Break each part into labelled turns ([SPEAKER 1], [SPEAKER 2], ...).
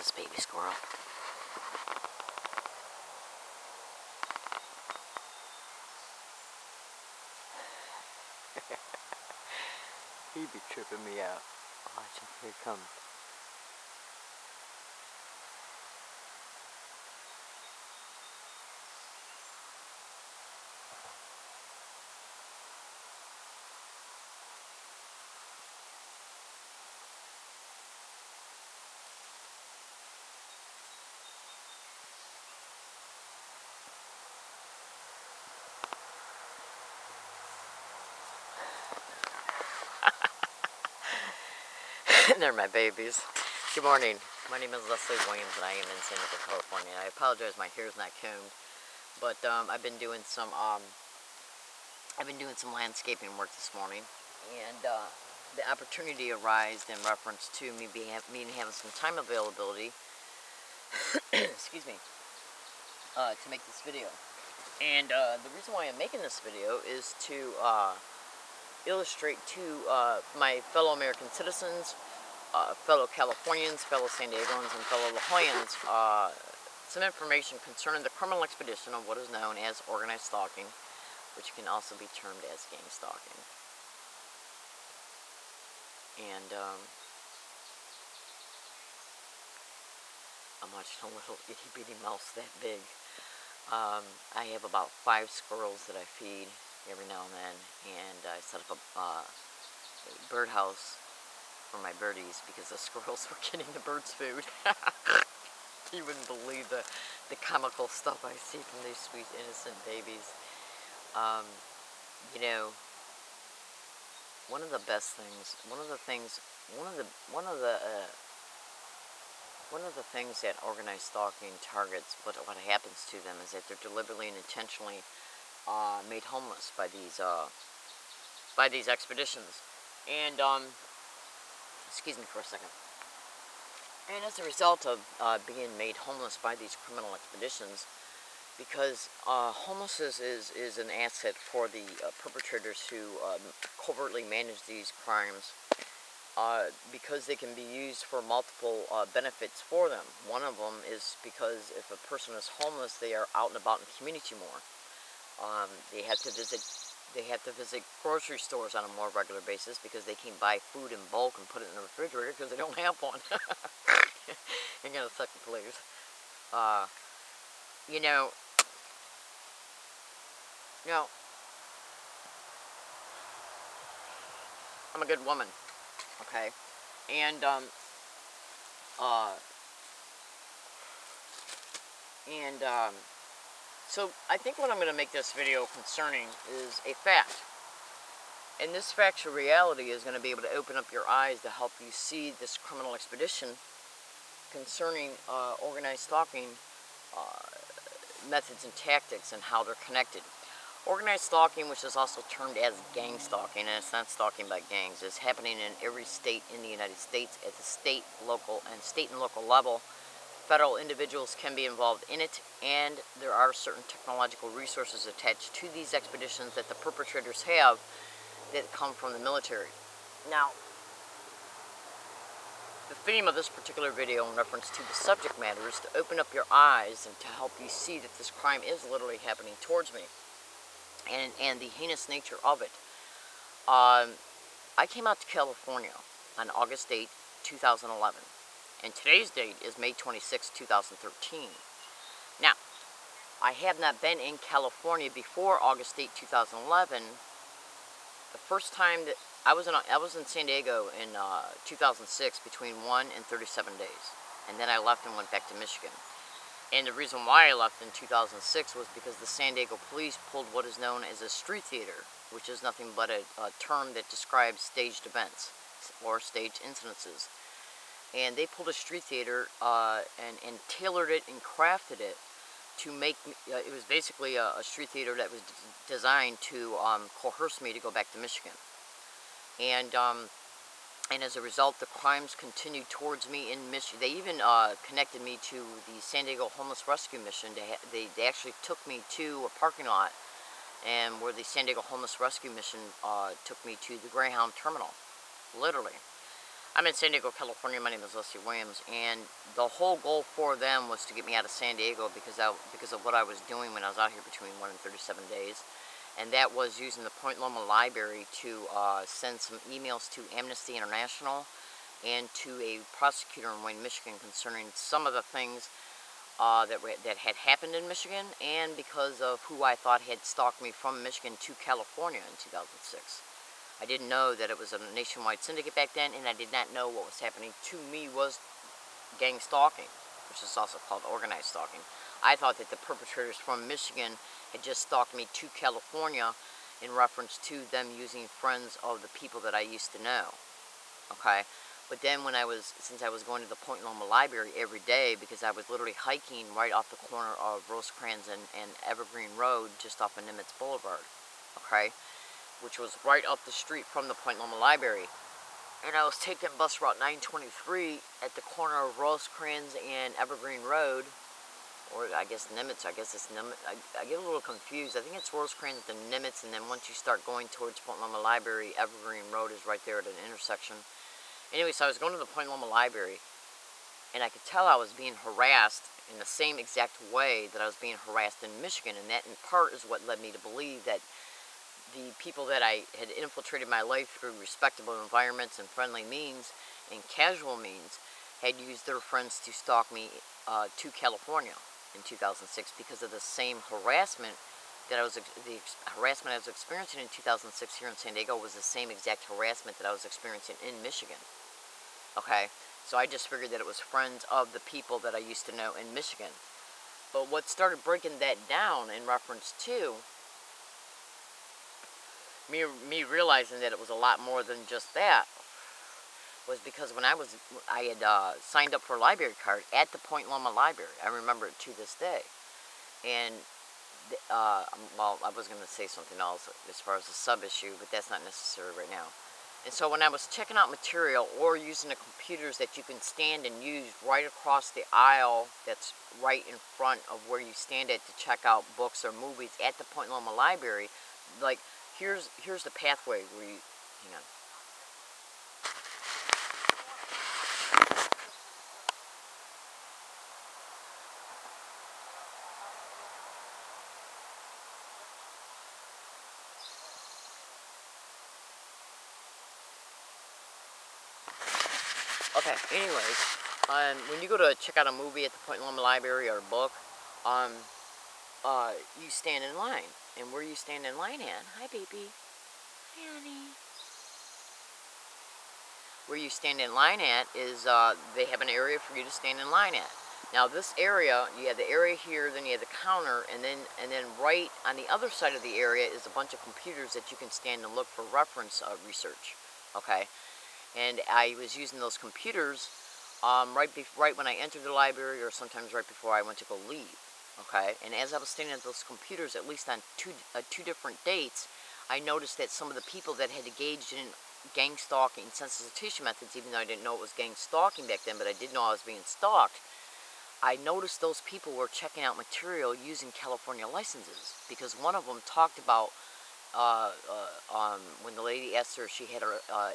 [SPEAKER 1] this baby squirrel. He be tripping me out. Watch him, here he comes. They're my babies. Good morning. My name is Leslie Williams and I am in San Diego, California. I apologize, my hair is not combed, but I've been doing some landscaping work this morning, and the opportunity arose in reference to me having some time availability. Excuse me. To make this video, and the reason why I'm making this video is to illustrate to my fellow American citizens, fellow Californians, fellow San Diegans, and fellow La Jollans some information concerning the criminal expedition of what is known as organized stalking, which can also be termed as gang stalking. And I'm watching a little itty-bitty mouse that big. I have about 5 squirrels that I feed every now and then, and I set up a birdhouse for my birdies because the squirrels were getting the birds' food. You wouldn't believe the comical stuff I see from these sweet innocent babies. You know, one of the things that organized stalking targets, what happens to them is that they're deliberately and intentionally made homeless by these expeditions. And excuse me for a second. And as a result of being made homeless by these criminal expeditions, because homelessness is an asset for the perpetrators who covertly manage these crimes, because they can be used for multiple benefits for them. One of them is because if a person is homeless, they are out and about in the community more. They have to visit grocery stores on a more regular basis because they can buy food in bulk and put it in the refrigerator because they don't have one. Hang on a second, please. You know, I'm a good woman, okay? And so I think what I'm going to make this video concerning is a fact. And this factual reality is going to be able to open up your eyes to help you see this criminal expedition concerning organized stalking methods and tactics and how they're connected. Organized stalking, which is also termed as gang stalking, and it's not stalking by gangs, is happening in every state in the United States at the state and local level. Federal individuals can be involved in it, and there are certain technological resources attached to these expeditions that the perpetrators have that come from the military. Now, the theme of this particular video in reference to the subject matter is to open up your eyes and to help you see that this crime is literally happening towards me, and the heinous nature of it. I came out to California on August 8, 2011. And today's date is May 26, 2013. Now, I have not been in California before August 8, 2011. The first time that I was in San Diego in 2006 between 1 and 37 days. And then I left and went back to Michigan. And the reason why I left in 2006 was because the San Diego police pulled what is known as a street theater, which is nothing but a term that describes staged events or staged incidences. And they pulled a street theater and tailored it and crafted it to make it was basically a street theater that was designed to coerce me to go back to Michigan. And as a result, the crimes continued towards me in Michigan. They even connected me to the San Diego Homeless Rescue Mission. They actually took me to a parking lot, and where the San Diego Homeless Rescue Mission took me to the Greyhound terminal, literally. I'm in San Diego, California. My name is Leslie Williams, and the whole goal for them was to get me out of San Diego because of what I was doing when I was out here between 1 and 37 days, and that was using the Point Loma Library to send some emails to Amnesty International and to a prosecutor in Wayne, Michigan, concerning some of the things that had happened in Michigan, and because of who I thought had stalked me from Michigan to California in 2006. I didn't know that it was a nationwide syndicate back then, and I did not know what was happening to me was gang stalking, which is also called organized stalking. I thought that the perpetrators from Michigan had just stalked me to California in reference to them using friends of the people that I used to know. Okay? But then since I was going to the Point Loma Library every day, because I was literally hiking right off the corner of Rosecrans and Evergreen Road, just off of Nimitz Boulevard, okay, which was right up the street from the Point Loma Library. And I was taking bus route 923 at the corner of Rosecrans and Evergreen Road, or I guess Nimitz, I guess it's Nimitz. I get a little confused. I think it's Rosecrans to Nimitz, and then once you start going towards Point Loma Library, Evergreen Road is right there at an intersection. Anyway, so I was going to the Point Loma Library, and I could tell I was being harassed in the same exact way that I was being harassed in Michigan, and that in part is what led me to believe that the people that I had infiltrated my life through respectable environments and friendly means and casual means had used their friends to stalk me to California in 2006, because of the same harassment that the harassment I was experiencing in 2006 here in San Diego was the same exact harassment that I was experiencing in Michigan. Okay, so I just figured that it was friends of the people that I used to know in Michigan. But what started breaking that down in reference to me realizing that it was a lot more than just that was because when I had signed up for a library card at the Point Loma Library. I remember it to this day. And well, I was going to say something else as far as the sub-issue, but that's not necessary right now. And so when I was checking out material or using the computers that you can stand and use right across the aisle that's right in front of where you stand at to check out books or movies at the Point Loma Library, like, here's the pathway where you, hang on. Okay, anyways, when you go to check out a movie at the Point Loma Library or a book, you stand in line. And where you stand in line at, hi baby, hi honey. Where you stand in line at is, they have an area for you to stand in line at. Now this area, you have the area here, then you have the counter, and then right on the other side of the area is a bunch of computers that you can stand and look for reference research, okay? And I was using those computers right when I entered the library, or sometimes right before I went to go leave. Okay, and as I was standing at those computers, at least on two different dates, I noticed that some of the people that had engaged in gang stalking, sensitization methods, even though I didn't know it was gang stalking back then, but I did know I was being stalked, I noticed those people were checking out material using California licenses, because one of them talked about when the lady asked her if she had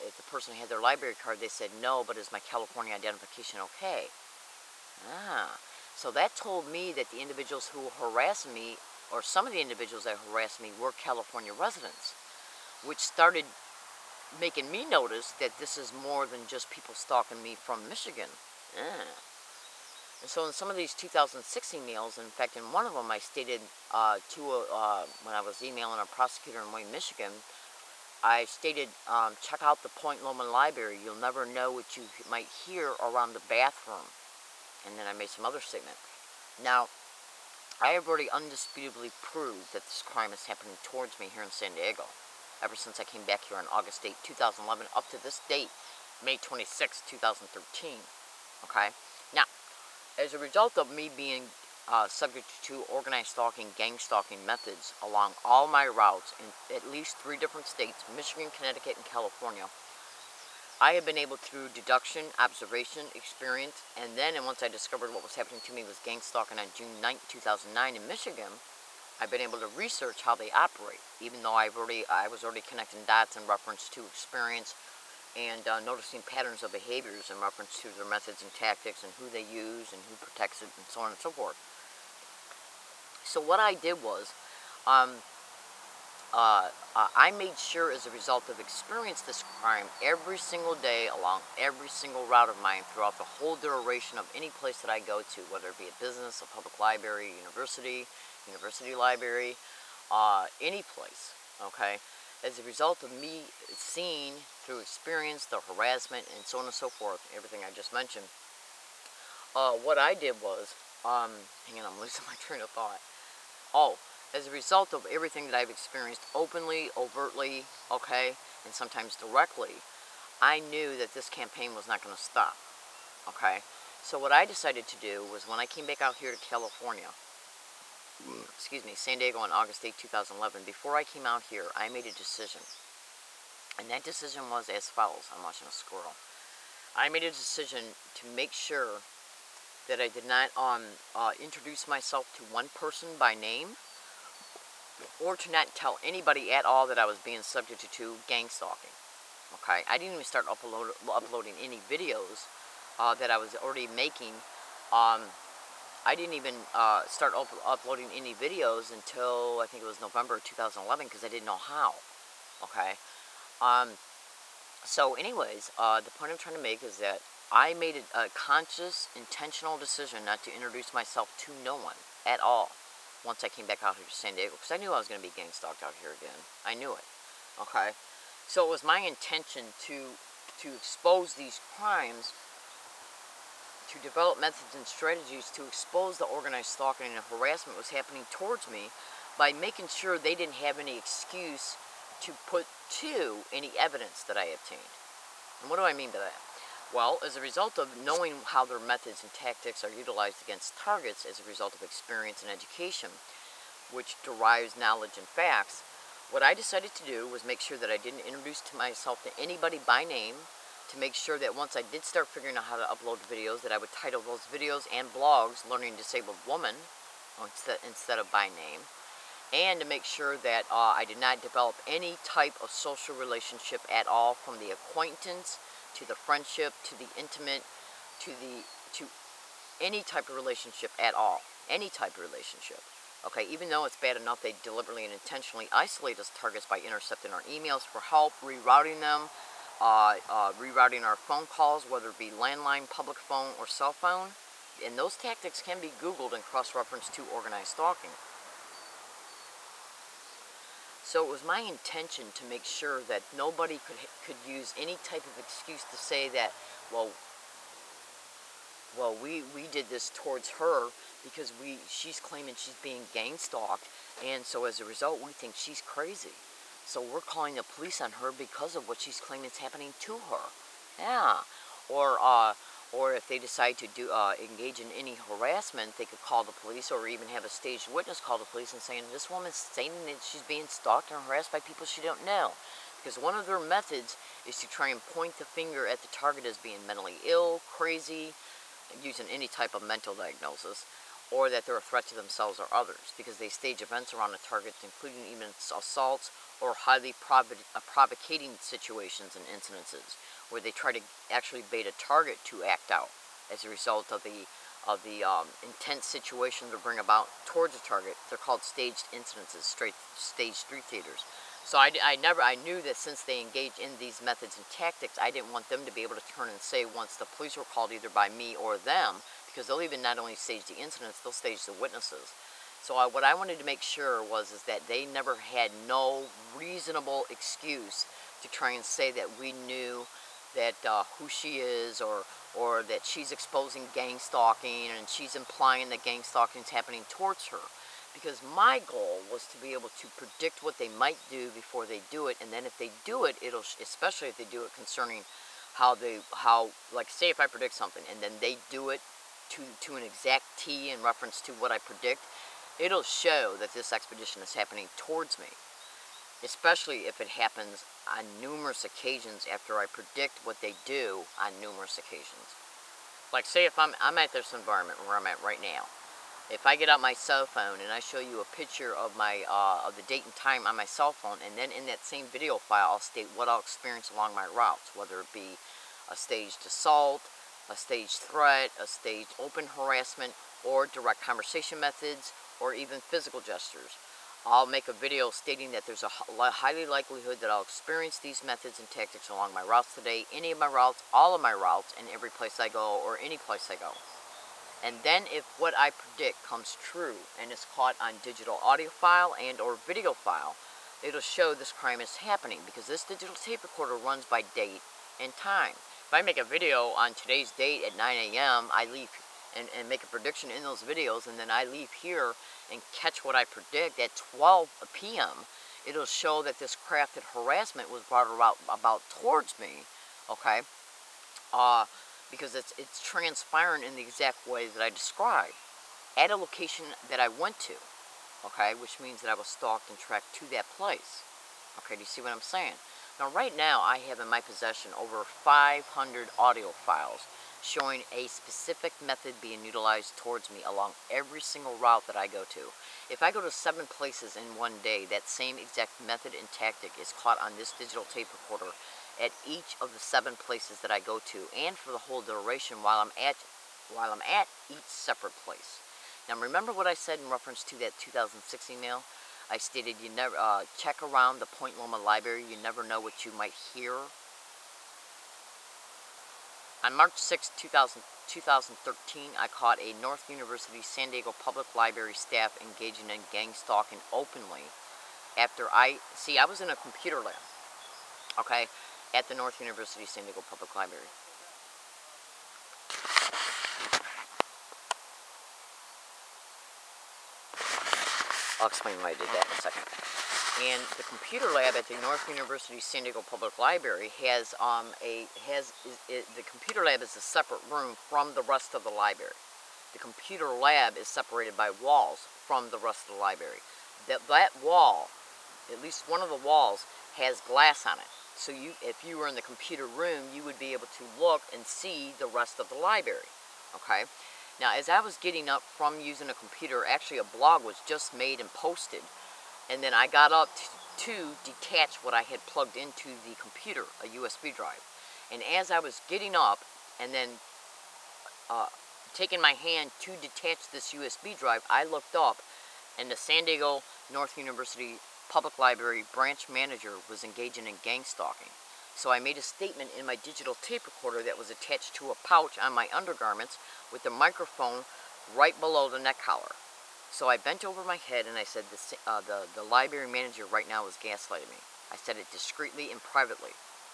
[SPEAKER 1] if the person had their library card, they said no, but is my California identification okay? So that told me that the individuals who harassed me, or some of the individuals that harassed me, were California residents, which started making me notice that this is more than just people stalking me from Michigan. And so in some of these 2006 emails, in fact in one of them I stated when I was emailing a prosecutor in Wayne, Michigan, I stated, check out the Point Loma Library. You'll never know what you might hear around the bathroom. And then I made some other statement. Now, I have already undisputably proved that this crime is happening towards me here in San Diego, ever since I came back here on August 8, 2011, up to this date, May 26, 2013. Okay? Now, as a result of me being subject to organized stalking, gang stalking methods along all my routes in at least 3 different states, Michigan, Connecticut, and California, I have been able, through deduction, observation, experience, and once I discovered what was happening to me was gang stalking on June 9, 2009 in Michigan, I've been able to research how they operate, even though I was already connecting dots in reference to experience and noticing patterns of behaviors in reference to their methods and tactics and who they use and who protects it and so on and so forth. So what I did was, I made sure as a result of experiencing this crime every single day along every single route of mine throughout the whole duration of any place that I go to, whether it be a business, a public library, university library, any place, okay? As a result of me seeing through experience the harassment and so on and so forth, everything I just mentioned, what I did was, hang on, I'm losing my train of thought. Oh, as a result of everything that I've experienced openly, overtly, okay, and sometimes directly, I knew that this campaign was not going to stop, okay? So what I decided to do was when I came back out here to California, excuse me, San Diego on August 8, 2011, before I came out here, I made a decision. And that decision was as follows. I'm watching a squirrel. I made a decision to make sure that I did not introduce myself to one person by name, or to not tell anybody at all that I was being subject to gang stalking. Okay, I didn't even start uploading any videos that I was already making. I didn't even start uploading any videos until I think it was November 2011 because I didn't know how. Okay, so anyways, the point I'm trying to make is that I made a conscious, intentional decision not to introduce myself to no one at all once I came back out here to San Diego, because I knew I was going to be gang stalked out here again. I knew it. Okay, so it was my intention to expose these crimes, to develop methods and strategies to expose the organized stalking and harassment that was happening towards me by making sure they didn't have any excuse to put to any evidence that I obtained. And what do I mean by that? Well, as a result of knowing how their methods and tactics are utilized against targets as a result of experience and education, which derives knowledge and facts, what I decided to do was make sure that I didn't introduce myself to anybody by name, to make sure that once I did start figuring out how to upload videos, that I would title those videos and blogs Learning Disabled Woman instead of by name, and to make sure that I did not develop any type of social relationship at all, from the acquaintance to the friendship to the intimate to any type of relationship at all, any type of relationship. Okay, even though it's bad enough they deliberately and intentionally isolate us targets by intercepting our emails for help, rerouting them, rerouting our phone calls, whether it be landline, public phone, or cell phone, and those tactics can be Googled and cross-referenced to organized stalking. So it was my intention to make sure that nobody could use any type of excuse to say that, well, we did this towards her because she's claiming she's being gang stalked, and so as a result we think she's crazy. So we're calling the police on her because of what she's claiming is happening to her. Yeah. Or if they decide to engage in any harassment, they could call the police, or even have a staged witness call the police and saying, this woman's saying that she's being stalked and harassed by people she don't know. Because one of their methods is to try and point the finger at the target as being mentally ill, crazy, using any type of mental diagnosis, or that they're a threat to themselves or others, because they stage events around the target, including even assaults or highly provocating situations and incidences, where they try to actually bait a target to act out as a result of the intense situation to bring about towards a target. They're called staged incidences, stage 3 theaters. So I knew that since they engage in these methods and tactics, I didn't want them to be able to turn and say once the police were called, either by me or them, because they'll even not only stage the incidents, they'll stage the witnesses. So what I wanted to make sure is that they never had no reasonable excuse to try and say that we knew that who she is, or that she's exposing gang stalking and she's implying that gang stalking is happening towards her. Because my goal was to be able to predict what they might do before they do it, and then if they do it, especially if they do it concerning how like say if I predict something and then they do it to an exact T in reference to what I predict, it'll show that this expedition is happening towards me, especially if it happens on numerous occasions after I predict what they do on numerous occasions. Like say if I'm at this environment where I'm at right now, If I get out my cell phone and I show you a picture of my of the date and time on my cell phone, and then in that same video file I'll state what I'll experience along my routes, whether it be a staged assault, a staged threat, a staged open harassment, or direct conversation methods, or even physical gestures. I'll make a video stating that there's a highly likelihood that I'll experience these methods and tactics along my routes today, any of my routes, all of my routes, and every place I go or any place I go. And then if what I predict comes true and is caught on digital audio file and or video file, it'll show this crime is happening, because this digital tape recorder runs by date and time. If I make a video on today's date at 9 a.m., I leave and make a prediction in those videos, and then I leave here and catch what I predict at 12 p.m., it'll show that this crafted harassment was brought about towards me, okay? Because it's transpiring in the exact way that I described, at a location that I went to, okay? Which means that I was stalked and tracked to that place. Okay, do you see what I'm saying? Now, right now, I have in my possession over 500 audio files showing a specific method being utilized towards me along every single route that I go to. If I go to 7 places in one day, that same exact method and tactic is caught on this digital tape recorder at each of the 7 places that I go to, and for the whole duration while I'm at each separate place. Now, remember what I said in reference to that 2006 email? I stated you never check around the Point Loma Library. You never know what you might hear. On March 6, 2013, I caught a North University San Diego Public Library staff engaging in gang stalking openly after I was in a computer lab, okay, at the North University San Diego Public Library. I'll explain why I did that in a second. And the computer lab at the North University San Diego Public Library has the computer lab is a separate room from the rest of the library. The computer lab is separated by walls from the rest of the library. That wall, at least one of the walls, has glass on it. So if you were in the computer room, you would be able to look and see the rest of the library. Okay? Now, as I was getting up from using a computer, actually a blog was just made and posted, and then I got up to detach what I had plugged into the computer, a USB drive. And as I was getting up and then taking my hand to detach this USB drive, I looked up, and the San Diego North University Public Library branch manager was engaging in gang stalking. So I made a statement in my digital tape recorder that was attached to a pouch on my undergarments with the microphone right below the neck collar. So I bent over my head and I said, the library manager right now is gaslighting me. I said it discreetly and privately,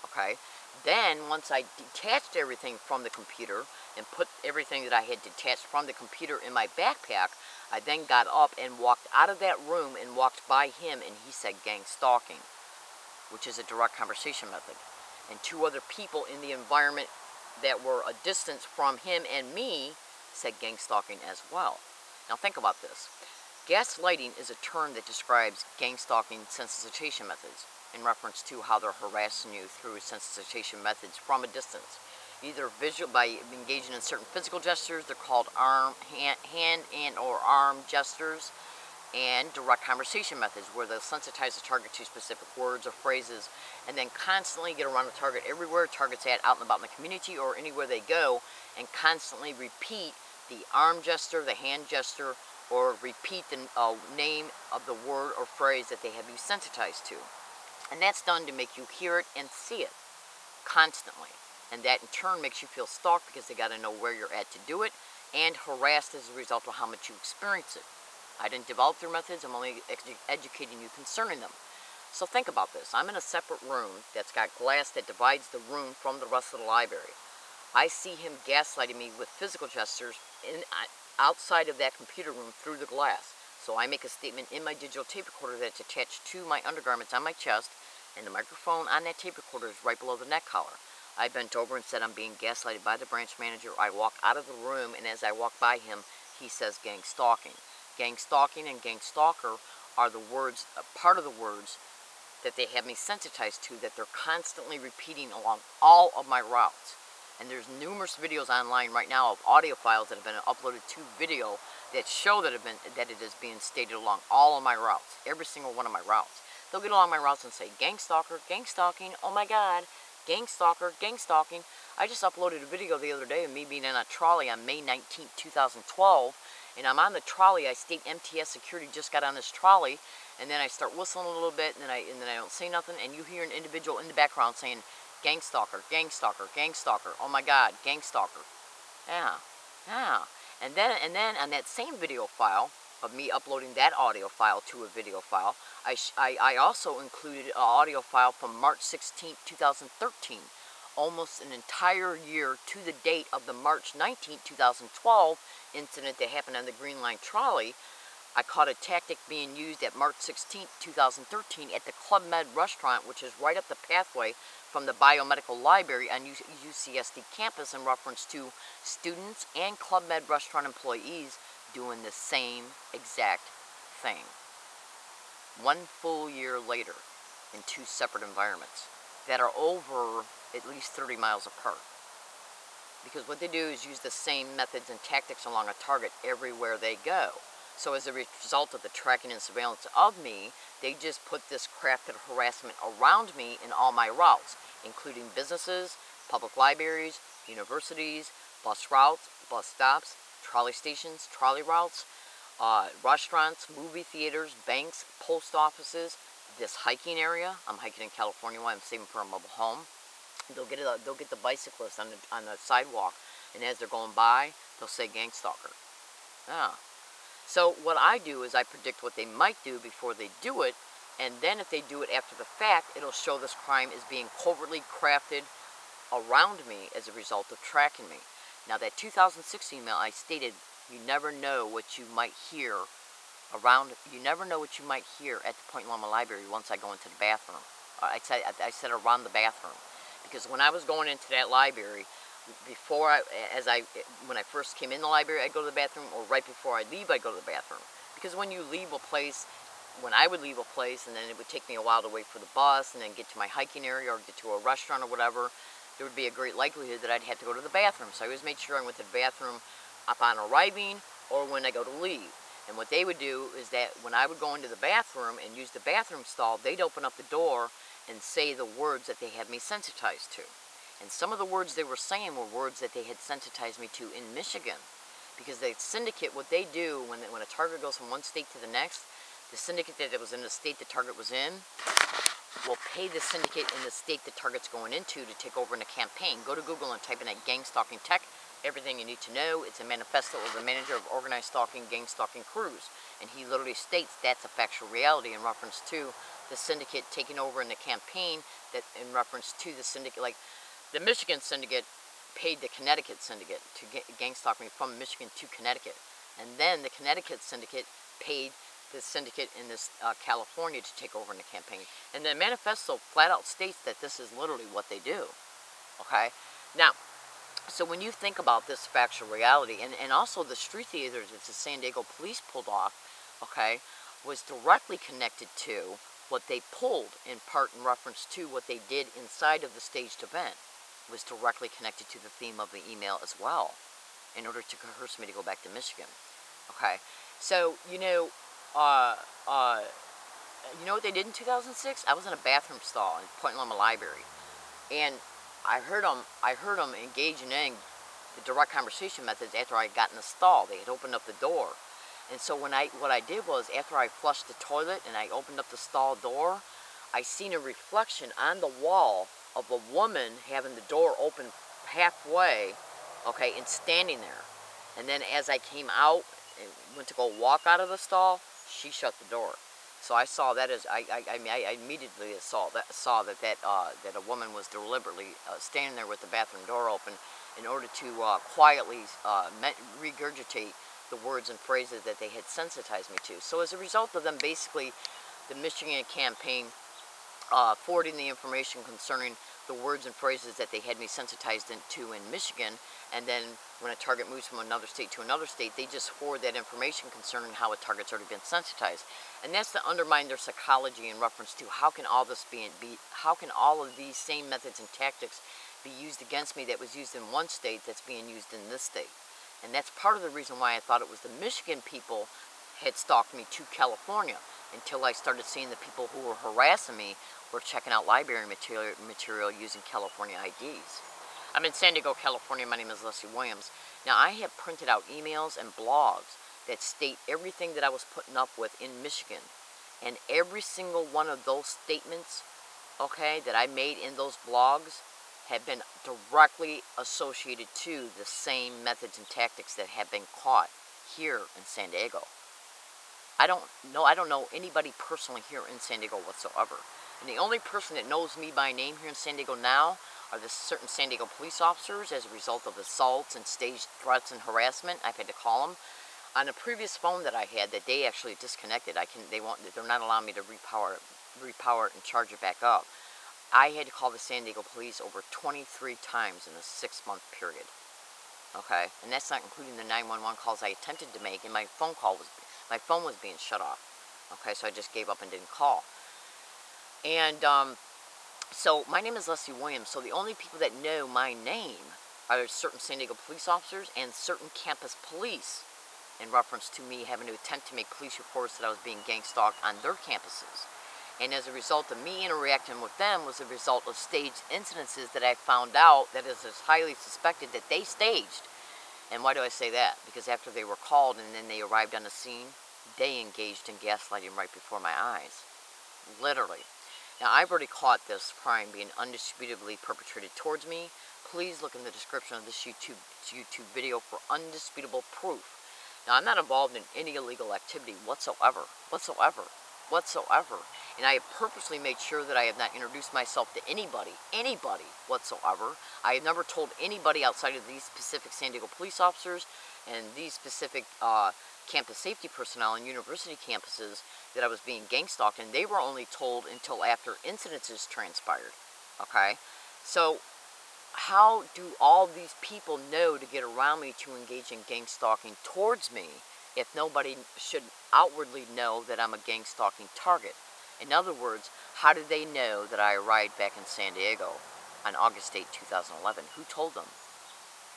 [SPEAKER 1] okay? Then, once I detached everything from the computer and put everything that I had detached from the computer in my backpack, I then got up and walked out of that room and walked by him, and he said gang stalking, which is a direct conversation method. And 2 other people in the environment that were a distance from him and me said gang stalking as well. Now think about this. Gaslighting is a term that describes gang stalking sensitization methods in reference to how they're harassing you through sensitization methods from a distance. Either visual, by engaging in certain physical gestures, they're called hand and or arm gestures, and direct conversation methods, where they'll sensitize the target to specific words or phrases, and then constantly get around the target everywhere target's at, out and about in the community or anywhere they go, and constantly repeat the arm gesture, the hand gesture, or repeat the name of the word or phrase that they have you sensitized to. And that's done to make you hear it and see it constantly. And that in turn makes you feel stalked, because they got to know where you're at to do it, and harassed as a result of how much you experience it. I didn't develop their methods, I'm only educating you concerning them. So think about this. I'm in a separate room that's got glass that divides the room from the rest of the library. I see him gaslighting me with physical gestures outside of that computer room through the glass. So I make a statement in my digital tape recorder that's attached to my undergarments on my chest, and the microphone on that tape recorder is right below the neck collar. I bent over and said I'm being gaslighted by the branch manager. I walk out of the room, and as I walk by him, he says gang stalking. Gang stalking and gang stalker are the words, part of the words that they have me sensitized to, that they're constantly repeating along all of my routes. And there's numerous videos online right now of audio files that have been uploaded to video that show that it is being stated along all of my routes, every single one of my routes. They'll get along my routes and say, gang stalker, gang stalking, oh my God, gang stalker, gang stalking. I just uploaded a video the other day of me being in a trolley on May 19th, 2012, and I'm on the trolley. I state MTS security just got on this trolley, and then I start whistling a little bit, and then I don't say nothing, and you hear an individual in the background saying, gang stalker, gang stalker, gang stalker, oh my God, gang stalker. Yeah, yeah. And then on that same video file of me uploading that audio file to a video file, I also included an audio file from March 16th, 2013, almost an entire year to the date of the March 19th, 2012 incident that happened on the Green Line trolley. I caught a tactic being used at March 16th, 2013 at the Club Med restaurant, which is right up the pathway from the Biomedical Library on UCSD campus, in reference to students and Club Med restaurant employees doing the same exact thing. 1 full year later, in 2 separate environments that are over at least 30 miles apart. Because what they do is use the same methods and tactics along a target everywhere they go. So as a result of the tracking and surveillance of me, they just put this crafted harassment around me in all my routes, including businesses, public libraries, universities, bus routes, bus stops, trolley stations, trolley routes, restaurants, movie theaters, banks, post offices, this hiking area. I'm hiking in California while I'm saving for a mobile home. They'll get the bicyclists on the sidewalk, and as they're going by, they'll say gang stalker. Yeah. So what I do is I predict what they might do before they do it, and then if they do it after the fact, it'll show this crime is being covertly crafted around me as a result of tracking me. Now that 2006 email, I stated, you never know what you might hear you never know what you might hear at the Point Loma Library once I go into the bathroom. I said around the bathroom. Because when I was going into that library, when I first came in the library, I'd go to the bathroom, or right before I leave, I'd go to the bathroom. Because when I would leave a place, and then it would take me a while to wait for the bus, and then get to my hiking area, or get to a restaurant or whatever, there would be a great likelihood that I'd have to go to the bathroom. So I always made sure I went to the bathroom upon arriving, or when I go to leave. And what they would do is that when I would go into the bathroom and use the bathroom stall, they'd open up the door and say the words that they had me sensitized to. And some of the words they were saying were words that they had sensitized me to in Michigan. Because the syndicate, what they do when a target goes from one state to the next, the syndicate that was in the state the target was in will pay the syndicate in the state the target's going into to take over in a campaign. Go to Google and type in that gang stalking tech. Everything you need to know. It's a manifesto of the manager of organized stalking, gang stalking crews. And he literally states that's a factual reality in reference to the syndicate taking over in the campaign, that in reference to the syndicate, like the Michigan syndicate paid the Connecticut syndicate to gang stalk me from Michigan to Connecticut. And then the Connecticut syndicate paid the syndicate in this California to take over in the campaign. And the manifesto flat out states that this is literally what they do. Okay? Now, so when you think about this factual reality, and also the street theater that the San Diego police pulled off, okay, was directly connected to what they pulled, in part in reference to what they did inside of the staged event, was directly connected to the theme of the email as well, in order to coerce me to go back to Michigan. Okay, so you know what they did in 2006? I was in a bathroom stall in Point Loma Library, and I heard them engaging in the direct conversation methods after I got in the stall. They had opened up the door. And so what I did was, after I flushed the toilet and I opened up the stall door, I seen a reflection on the wall of a woman having the door open halfway, okay, and standing there. And then as I came out and went to go walk out of the stall, she shut the door. So I saw that as I immediately saw that a woman was deliberately standing there with the bathroom door open in order to quietly regurgitate the words and phrases that they had sensitized me to. So as a result of them, basically, the Michigan campaign forwarding the information concerning the words and phrases that they had me sensitized to in Michigan, and then when a target moves from another state to another state, they just forward that information concerning how a target's already been sensitized. And that's to undermine their psychology in reference to how can all of these same methods and tactics be used against me that was used in one state that's being used in this state. And that's part of the reason why I thought it was the Michigan people had stalked me to California, until I started seeing the people who were harassing me were checking out library material using California IDs. I'm in San Diego, California. My name is Leslie Williams. Now, I have printed out emails and blogs that state everything that I was putting up with in Michigan. And every single one of those statements, okay, that I made in those blogs have been directly associated to the same methods and tactics that have been caught here in San Diego. I don't know anybody personally here in San Diego whatsoever. And the only person that knows me by name here in San Diego now are the certain San Diego police officers as a result of assaults and staged threats and harassment. I've had to call them. On a previous phone that I had that they actually disconnected, they're not allowing me to repower it and charge it back up. I had to call the San Diego police over 23 times in a 6-month period. Okay, and that's not including the 911 calls I attempted to make, and my phone was being shut off. Okay, so I just gave up and didn't call. And so my name is Leslie Williams. So the only people that know my name are certain San Diego police officers and certain campus police, in reference to me having to attempt to make police reports that I was being gang stalked on their campuses. And as a result of me interacting with them was a result of staged incidences that I found out that is highly suspected that they staged. And why do I say that? Because after they were called and then they arrived on the scene, they engaged in gaslighting right before my eyes. Literally. Now, I've already caught this crime being undisputably perpetrated towards me. Please look in the description of this YouTube video for undisputable proof. Now, I'm not involved in any illegal activity whatsoever. And I have purposely made sure that I have not introduced myself to anybody whatsoever. I have never told anybody outside of these specific San Diego police officers and these specific campus safety personnel and university campuses that I was being gang stalked, and they were only told until after incidences transpired. Okay? So, how do all these people know to get around me to engage in gang stalking towards me if nobody should outwardly know that I'm a gang stalking target? In other words, how did they know that I arrived back in San Diego on August 8, 2011? Who told them?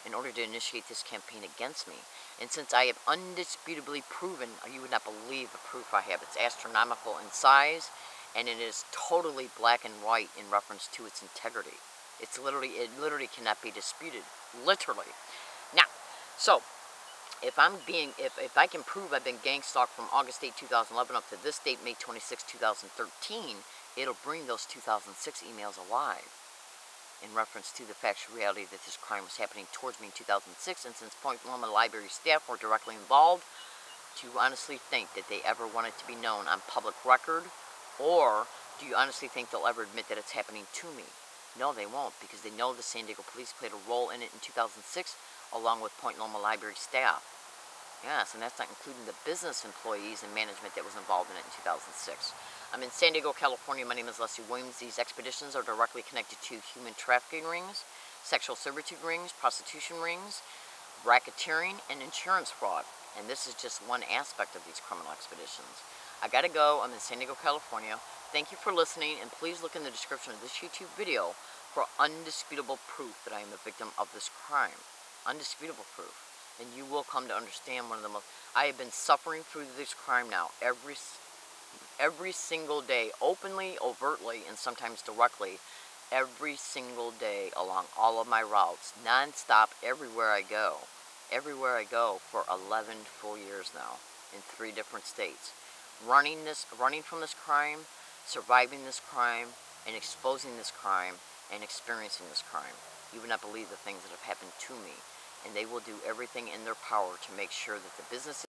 [SPEAKER 1] In order to initiate this campaign against me. And since I have undisputably proven, you would not believe the proof I have. It's astronomical in size, and it is totally black and white in reference to its integrity. It literally cannot be disputed. Literally. Now, so if I can prove I've been gang stalked from August 8, 2011 up to this date, May 26, 2013, it'll bring those 2006 emails alive in reference to the factual reality that this crime was happening towards me in 2006. And since Point Loma library staff were directly involved, do you honestly think that they ever want it to be known on public record? Or do you honestly think they'll ever admit that it's happening to me? No, they won't, because they know the San Diego police played a role in it in 2006, along with Point Loma library staff. Yes, and that's not including the business employees and management that was involved in it in 2006. I'm in San Diego, California. My name is Leslie Williams. These expeditions are directly connected to human trafficking rings, sexual servitude rings, prostitution rings, racketeering, and insurance fraud. And this is just one aspect of these criminal expeditions. I gotta go. I'm in San Diego, California. Thank you for listening, and please look in the description of this YouTube video for undisputable proof that I am a victim of this crime. Undisputable proof. And you will come to understand one of the most... I have been suffering through this crime now every single day, openly, overtly, and sometimes directly, every single day along all of my routes, non-stop, everywhere I go for 11 full years now in 3 different states. Running from this crime, surviving this crime, and exposing this crime, and experiencing this crime. You would not believe the things that have happened to me. And they will do everything in their power to make sure that the businesses